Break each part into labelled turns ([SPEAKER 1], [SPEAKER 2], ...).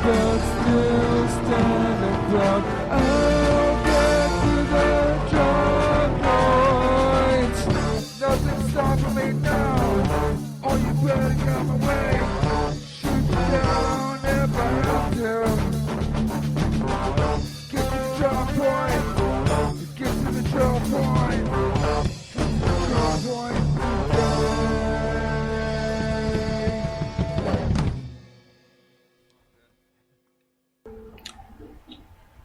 [SPEAKER 1] but still standing proud. I'll get to the drop point. Nothing's stopping me now. Oh, you better come away. Shoot you down if I have to. Get to the drop point. Get to the drop point. Drop point.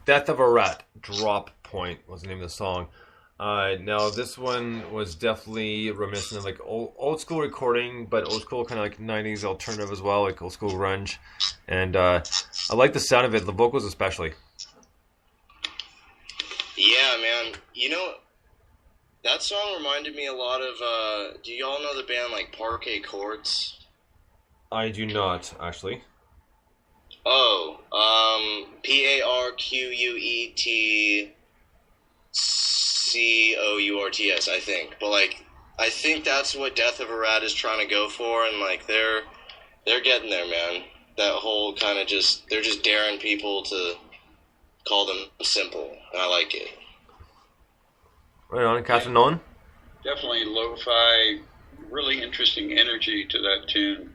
[SPEAKER 2] Death of a Rat, Drop Point was the name of the song. Now this one was definitely reminiscent of like old school recording, but old school kind of like 90s alternative as well, like old school grunge. And I like the sound of it, the vocals especially.
[SPEAKER 3] Yeah, man. You know, that song reminded me a lot of, do y'all know the band like Parquet Courts?
[SPEAKER 2] I do not, actually.
[SPEAKER 3] Oh, Parquetcourts, I think. But like, I think that's what Death of a Rat is trying to go for, and like they're getting there, man. That whole kind of they're just daring people to call them simple, and I like it.
[SPEAKER 2] Right on, Catherine Nolan.
[SPEAKER 4] Definitely lo-fi, really interesting energy to that tune.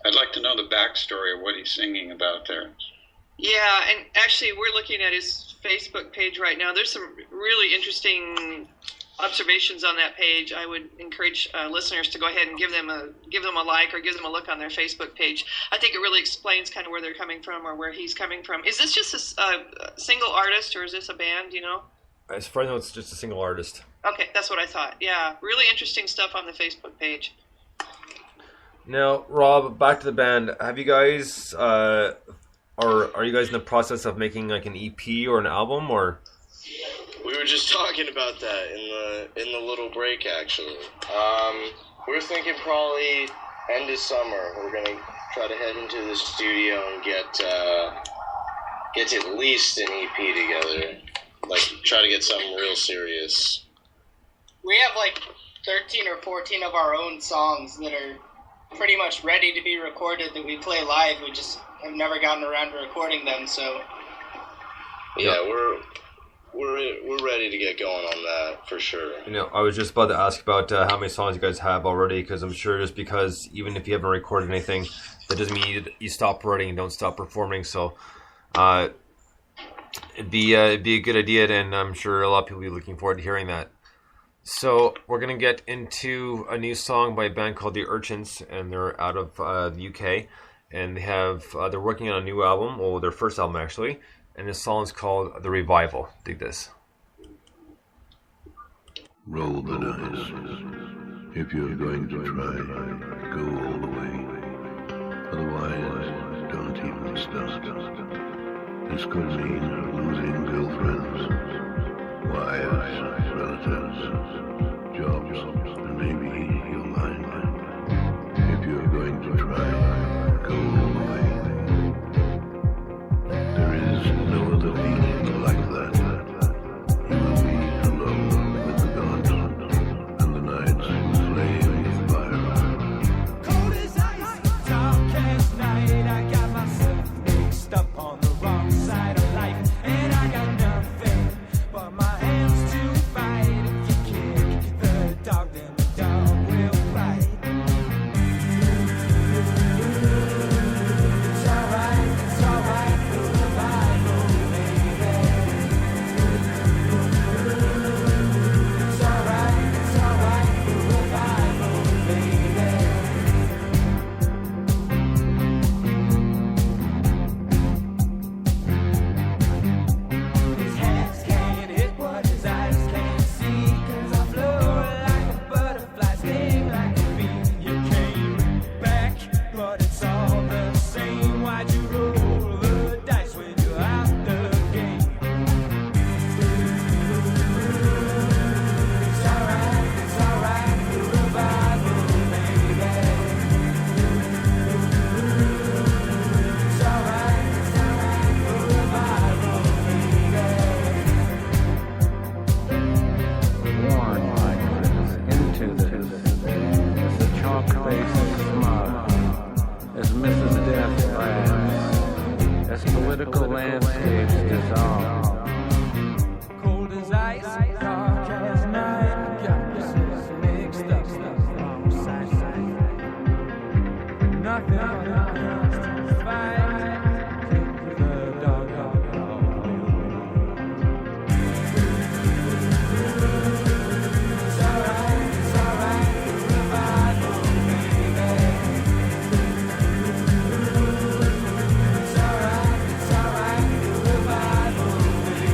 [SPEAKER 4] I'd like to know the backstory of what he's singing about there.
[SPEAKER 5] Yeah, and actually we're looking at his Facebook page right now. There's some really interesting observations on that page. I would encourage listeners to go ahead and give them a like or give them a look on their Facebook page. I think it really explains kind of where they're coming from or where he's coming from. Is this just a single artist or is this a band, you know?
[SPEAKER 2] As far as I know, it's just a single artist.
[SPEAKER 5] Okay, that's what I thought. Yeah, really interesting stuff on the Facebook page.
[SPEAKER 2] Now, Rob, back to the band. Have you guys, are you guys in the process of making like an EP or an album, or?
[SPEAKER 3] We were just talking about that in the little break, actually. We're thinking probably end of summer. We're gonna try to head into the studio and get at least an EP together. Like, try to get something real serious.
[SPEAKER 6] We have like 13 or 14 of our own songs that are pretty much ready to be recorded that we play live. We just have never gotten around to recording them, so
[SPEAKER 3] yeah, we're ready to get going on that for sure.
[SPEAKER 2] You know, I was just about to ask about how many songs you guys have already, because I'm sure just because even if you haven't recorded anything, that doesn't mean you stop writing and don't stop performing. So it'd be a good idea, and I'm sure a lot of people will be looking forward to hearing that. So we're going to get into a new song by a band called The Urchins, and they're out of the UK, and they're working on a new album, or their first album actually, and this song is called The Revival. Dig this.
[SPEAKER 7] Roll the dice. If you're going to try, go all the way. Otherwise, don't even start. This could mean losing girlfriends, wives, relatives, jobs, and maybe your mind. If you're going to try, go all the way. There is no other feeling like that. You will be alone with the gods and the nights flame fire.
[SPEAKER 1] Cold as ice, dark as night. I got myself mixed up on the wrong side of life, and I got nothing but my hands to fight. If you kick the dog, then the dog will bite.
[SPEAKER 8] as political landscapes dissolve.
[SPEAKER 1] Cold as ice, dark as night. Galaxies mixed up, wrong side. Nothing else to fight. Kick the dog, dog, dog. It's alright, revival, baby. It's alright, revival, baby.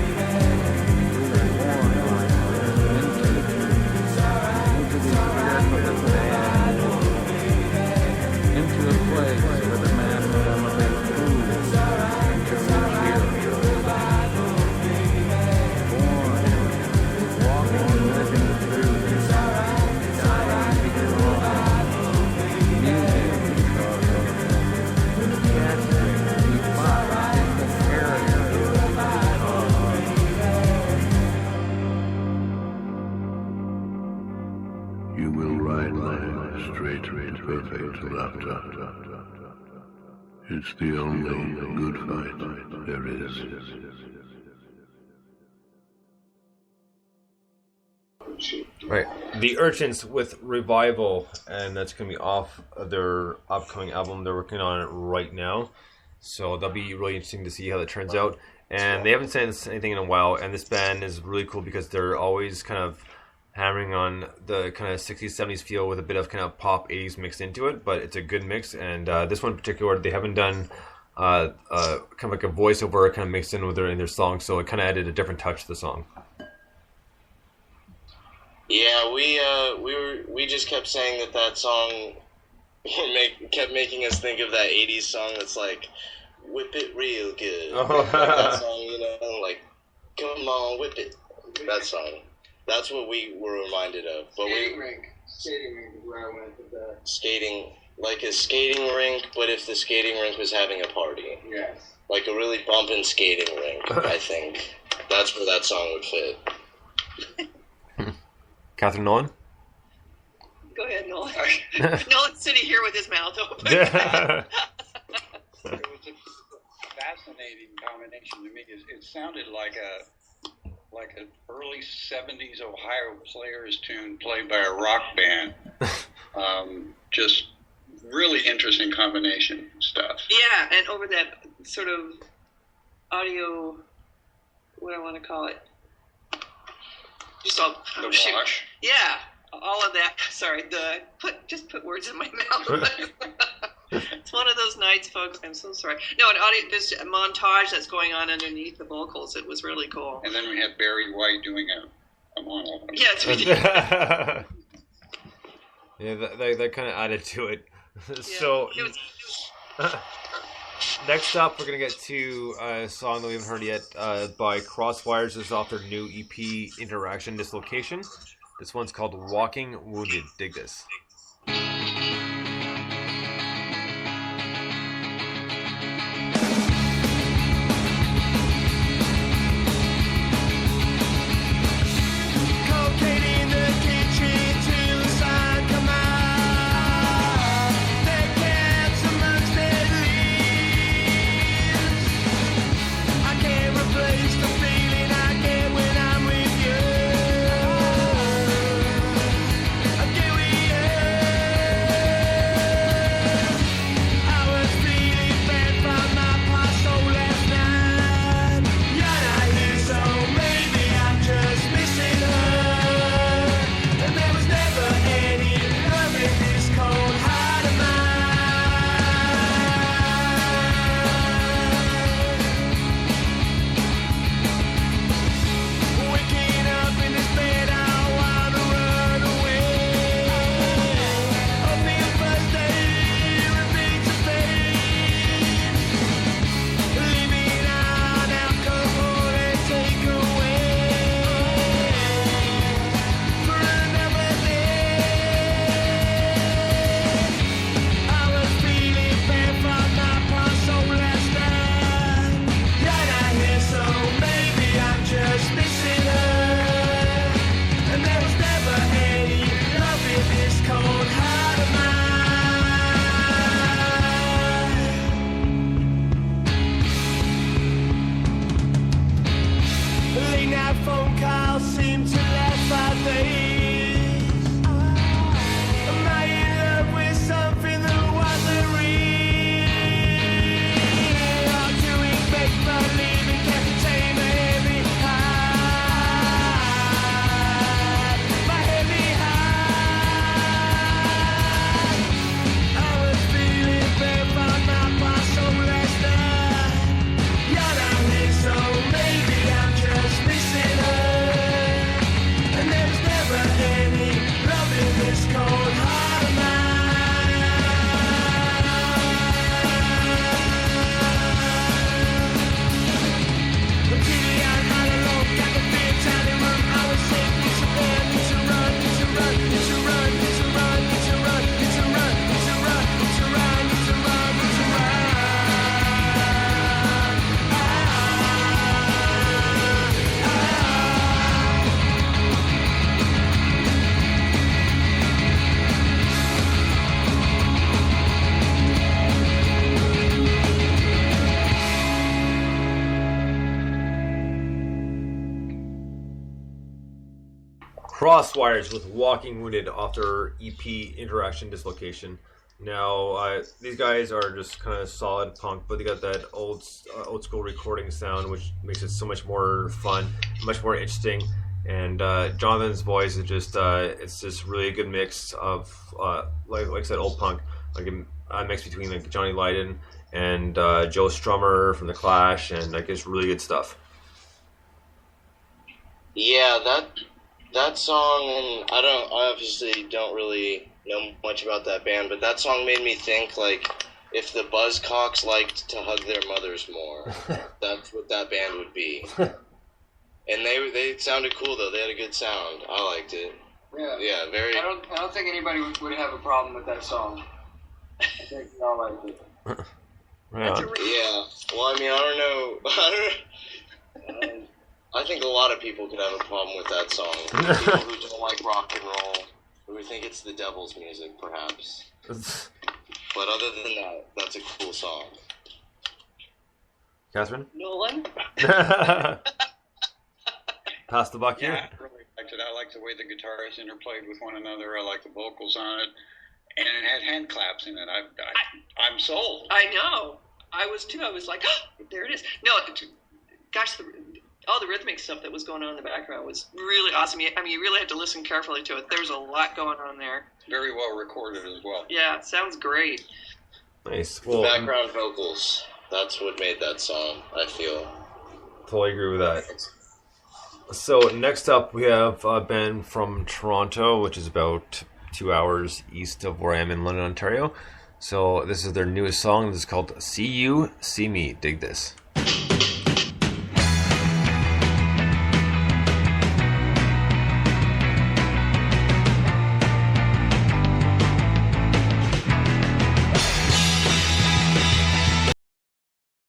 [SPEAKER 8] Into a place where the masses elevate food into cheer. Born, walking and living the truth. Dying because music because gathering deep box in the area.
[SPEAKER 7] You will ride life straight to perfect laughter. It's the only good fight there is.
[SPEAKER 2] Right. The Urchins with Revival, and that's going to be off of their upcoming album. They're working on it right now. So that'll be really interesting to see how that turns out. And they haven't sent us anything in a while, and this band is really cool because they're always kind of hammering on the kind of 60s, 70s feel with a bit of kind of pop 80s mixed into it, but it's a good mix. And this one in particular, they haven't done kind of like a voiceover kind of mixed in with in their song, so it kind of added a different touch to the song.
[SPEAKER 3] Yeah, we just kept saying that song kept making us think of that 80s song that's like, whip it real good. Like that song, you know, like, come on, whip it. That song. That's what we were reminded of. But
[SPEAKER 6] Skating rink is where I went with that.
[SPEAKER 3] Skating, like a skating rink, but if the skating rink was having a party.
[SPEAKER 6] Yes.
[SPEAKER 3] Like a really bumpin' skating rink, I think. That's where that song would fit.
[SPEAKER 2] Catherine Nolan?
[SPEAKER 5] Go ahead, Nolan. Nolan's sitting here with his mouth open.
[SPEAKER 4] It was a fascinating combination to me. It sounded like an early 70s Ohio Players tune played by a rock band. Just really interesting combination stuff.
[SPEAKER 5] Yeah, and over that sort of audio, what do I want to call it? Just all,
[SPEAKER 4] The
[SPEAKER 5] shoot.
[SPEAKER 4] wash.
[SPEAKER 5] Yeah, all of that. Sorry, just put words in my mouth. It's one of those nights, folks. I'm so sorry. No, an audio, there's a montage that's going on underneath the vocals. It was really cool.
[SPEAKER 4] And then we had Barry White doing a monologue.
[SPEAKER 5] Yes, we did.
[SPEAKER 2] Yeah, that kind of added to it.
[SPEAKER 5] Yeah,
[SPEAKER 2] So
[SPEAKER 5] it was
[SPEAKER 2] next up, we're gonna get to a song that we haven't heard yet by Crosswires. This is off their new EP, Interaction Dislocation. This one's called Walking Wounded. Dig this.
[SPEAKER 1] Cocaine in the kitchen till the sun come out. They cats amongst their leaves. I can't replace the feeling I get when I'm with you. I get with you.
[SPEAKER 2] Crosswires with Walking Wounded off their EP Interaction Dislocation. Now, these guys are just kind of solid punk, but they got that old school recording sound, which makes it so much more fun, much more interesting. And Jonathan's voice is just, it's just really a good mix of, like I said, old punk, like a mix between like Johnny Lydon and Joe Strummer from The Clash, and like it's really good stuff.
[SPEAKER 3] Yeah, that song, and I obviously don't really know much about that band, but that song made me think like if the Buzzcocks liked to hug their mothers more, that's what that band would be. And they sounded cool though. They had a good sound. I liked it. Yeah, very.
[SPEAKER 6] I don't think anybody would have a problem with that song. I think we all liked it.
[SPEAKER 3] Yeah. Well, I mean, I don't know. I think a lot of people could have a problem with that song. People who don't like rock and roll, who think it's the devil's music, perhaps. But other than that, that's a cool song.
[SPEAKER 2] Catherine?
[SPEAKER 5] Nolan?
[SPEAKER 2] Pass the buck here.
[SPEAKER 4] Yeah, I really liked it. I like the way the guitars interplayed with one another. I like the vocals on it. And it had hand claps in it. I'm sold.
[SPEAKER 5] I know. I was too. I was like, oh, there it is. No, gosh, all the rhythmic stuff that was going on in the background was really awesome. I mean, you really had to listen carefully to it. There's a lot going on there.
[SPEAKER 4] Very well recorded as well.
[SPEAKER 5] Yeah, it sounds great.
[SPEAKER 2] Nice. Well,
[SPEAKER 3] background vocals. That's what made that song, I feel.
[SPEAKER 2] Totally agree with that. So next up, we have a band from Toronto, which is about 2 hours east of where I am in London, Ontario. So this is their newest song. This is called See You, See Me. Dig this.